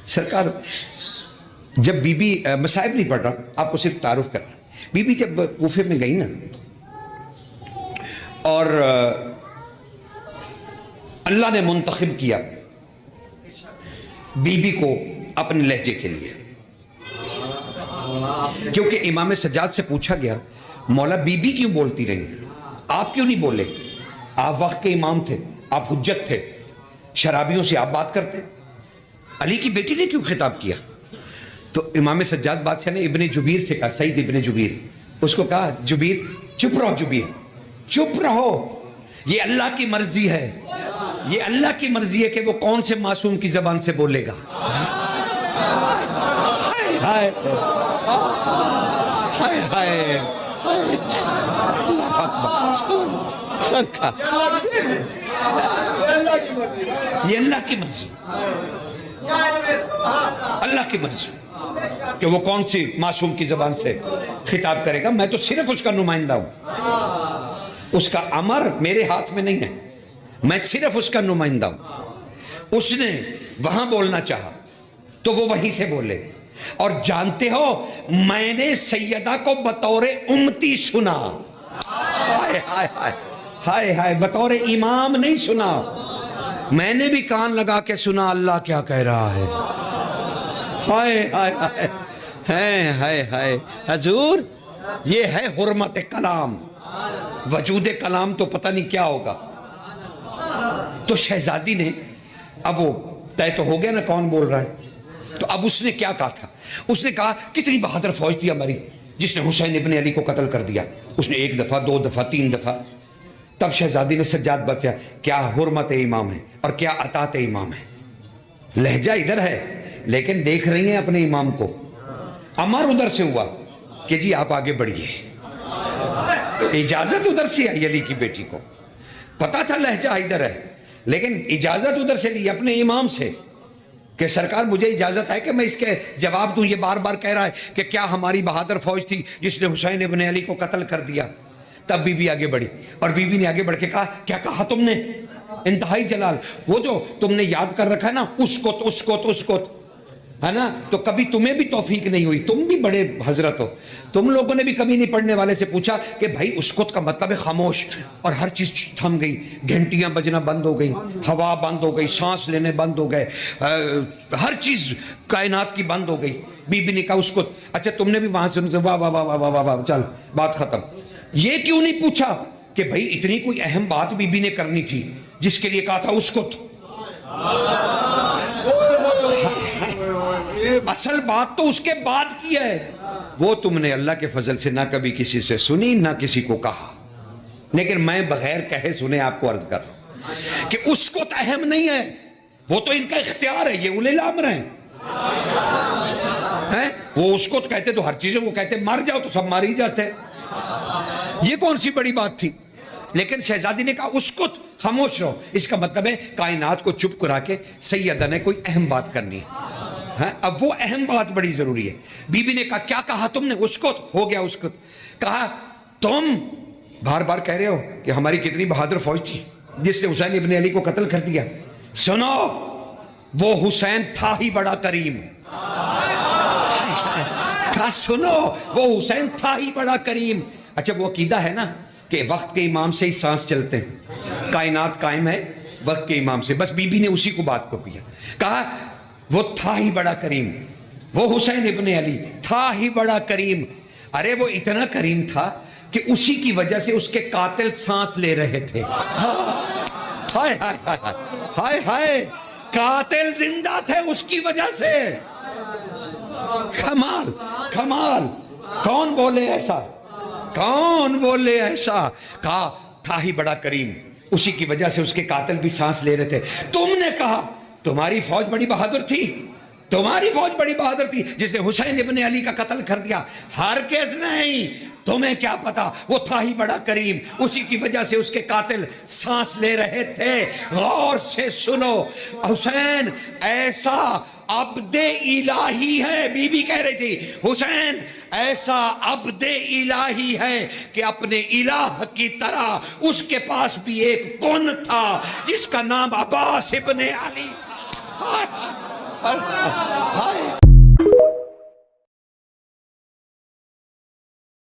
سرکار جب be be مصائب نہیں پڑھ رہا، آپ کو صرف تعارف کر رہا، بی بی جب کوفے میں گئی نا اور اللہ نے منتخب کیا بی بی کو اپنے لہجے کے لیے، کیونکہ امام سجاد سے پوچھا گیا مولا بی بی کیوں بولتی رہی، آپ کیوں نہیں بولے؟ آپ وقت کے امام تھے، آپ حجت تھے، شرابیوں سے آپ بات کرتے، علی کی بیٹی نے کیوں خطاب کیا؟ تو امام سجاد بادشاہ نے ابن جبیر سے کہا، سعید ابن جبیر، اس کو کہا جبیر چپ رہو، جبیر چپ رہو، یہ اللہ کی مرضی ہے، یہ اللہ کی مرضی ہے کہ وہ کون سے معصوم کی زبان سے بولے گا۔ ہائے ہائے ہائے یہ اللہ کی مرضی، اللہ کی مرضی کہ وہ کون سی معصوم کی زبان سے خطاب کرے گا، میں تو صرف اس کا نمائندہ ہوں، اس کا امر میرے ہاتھ میں نہیں ہے، میں صرف اس کا نمائندہ ہوں۔ اس نے وہاں بولنا چاہا تو وہ وہیں سے بولے، اور جانتے ہو میں نے سیدہ کو بطور امتی سنا، ہائے ہائے ہائے ہائے ہائے، بطور امام نہیں سنا، میں نے بھی کان لگا کے سنا اللہ کیا کہہ رہا ہے۔ ہائے ہائے ہائے ہائے ہائے حضور، یہ ہے حرمت کلام، وجود کلام تو پتہ نہیں کیا ہوگا۔ تو شہزادی نے اب وہ طے تو ہو گیا نا کون بول رہا ہے، تو اب اس نے کیا کہا تھا، اس نے کہا کتنی بہادر فوج تھی ہماری جس نے حسین ابن علی کو قتل کر دیا، اس نے 1 دفعہ 2 دفعہ 3 دفعہ۔ تب شہزادی نے سجاد بچا کیا حرمت امام ہے اور کیا اطاعت امام ہے، لہجہ ادھر ہے لیکن دیکھ رہی ہیں اپنے امام کو، امر ادھر سے ہوا کہ جی آپ آگے بڑھیے، اجازت ادھر سے آئی علی کی بیٹی کو، پتا تھا لہجہ ادھر ہے لیکن اجازت ادھر سے لی اپنے امام سے کہ سرکار مجھے اجازت ہے کہ میں اس کے جواب دوں، یہ بار بار کہہ رہا ہے کہ کیا ہماری بہادر فوج تھی جس نے حسین ابن علی کو قتل کر دیا۔ تب بی بی آگے بڑھی اور بی بی نے آگے بڑھ کے کہا کیا کہا تم نے، انتہائی جلال، وہ جو تم نے یاد کر رکھا ہے نا اسکت ہے نا، تو کبھی تمہیں بھی توفیق نہیں ہوئی، تم بھی بڑے حضرت ہو، تم لوگوں نے بھی کبھی نہیں پڑھنے والے سے پوچھا کہ بھائی اسکت کا مطلب ہے خاموش، اور ہر چیز تھم گئی، گھنٹیاں بجنا بند ہو گئی، ہوا بند ہو گئی، سانس لینے بند ہو گئے، ہر چیز کائنات کی بند ہو گئی۔ بی بی نے کہا اسکت، اچھا تم نے بھی وہاں سے واہ واہ واہ واہ واہ، چل بات ختم۔ یہ کیوں نہیں پوچھا کہ بھائی اتنی کوئی اہم بات بی بی نے کرنی تھی جس کے لیے کہا تھا اسکت، اصل بات تو اس کے بعد کی ہے، وہ تم نے اللہ کے فضل سے نہ کبھی کسی سے سنی نہ کسی کو کہا، لیکن میں بغیر کہے سنے آپ کو عرض کر رہا ہوں کہ اس کو تو اہم نہیں ہے، وہ تو ان کا اختیار ہے، یہ اولی الامر ہیں، وہ اس کو تو کہتے تو ہر چیزیں، وہ کہتے مر جاؤ تو سب مار ہی جاتے، یہ کون سی بڑی بات تھی۔ لیکن شہزادی نے کہا اس کو خاموش رہو، اس کا مطلب ہے کائنات کو چپ کرا کے سیدہ نے کوئی اہم بات کرنی ہے، اب وہ اہم بات بڑی ضروری ہے۔ بی بی نے کہا کیا کہا تم نے، اسکت ہو گیا، اسکت کہا تم بار بار کہہ رہے ہو کہ ہماری کتنی بہادر فوج تھی جس نے حسین ابن علی کو قتل کر دیا، سنو وہ حسین تھا ہی بڑا کریم، کہا سنو وہ حسین تھا ہی بڑا کریم۔ اچھا وہ عقیدہ ہے نا کہ وقت کے امام سے ہی سانس چلتے ہیں، کائنات قائم ہے وقت کے امام سے، بس بی بی نے اسی کو بات کو کیا، کہا وہ تھا ہی بڑا کریم، وہ حسین ابن علی تھا ہی بڑا کریم، ارے وہ اتنا کریم تھا کہ اسی کی وجہ سے اس کے قاتل سانس لے رہے تھے، ہائے ہائے ہائے ہائے، قاتل زندہ تھے اس کی وجہ سے، کمال کمال، کون بولے ایسا، کون بولے ایسا، کہا تھا ہی بڑا کریم، اسی کی وجہ سے اس کے قاتل بھی سانس لے رہے تھے۔ تم نے کہا تمہاری فوج بڑی بہادر تھی، تمہاری فوج بڑی بہادر تھی جس نے حسین ابن علی کا قتل کر دیا، ہرگز نہیں، تمہیں کیا پتا وہ تھا ہی بڑا کریم، اسی کی وجہ سے اس کے قاتل سانس لے رہے تھے۔ غور سے سنو، حسین ایسا عبد الہی ہے، بی بی کہہ رہی تھی حسین ایسا عبد الہی ہے کہ اپنے الہ کی طرح اس کے پاس بھی ایک کن تھا جس کا نام عباس ابن علی تھا۔ ہائے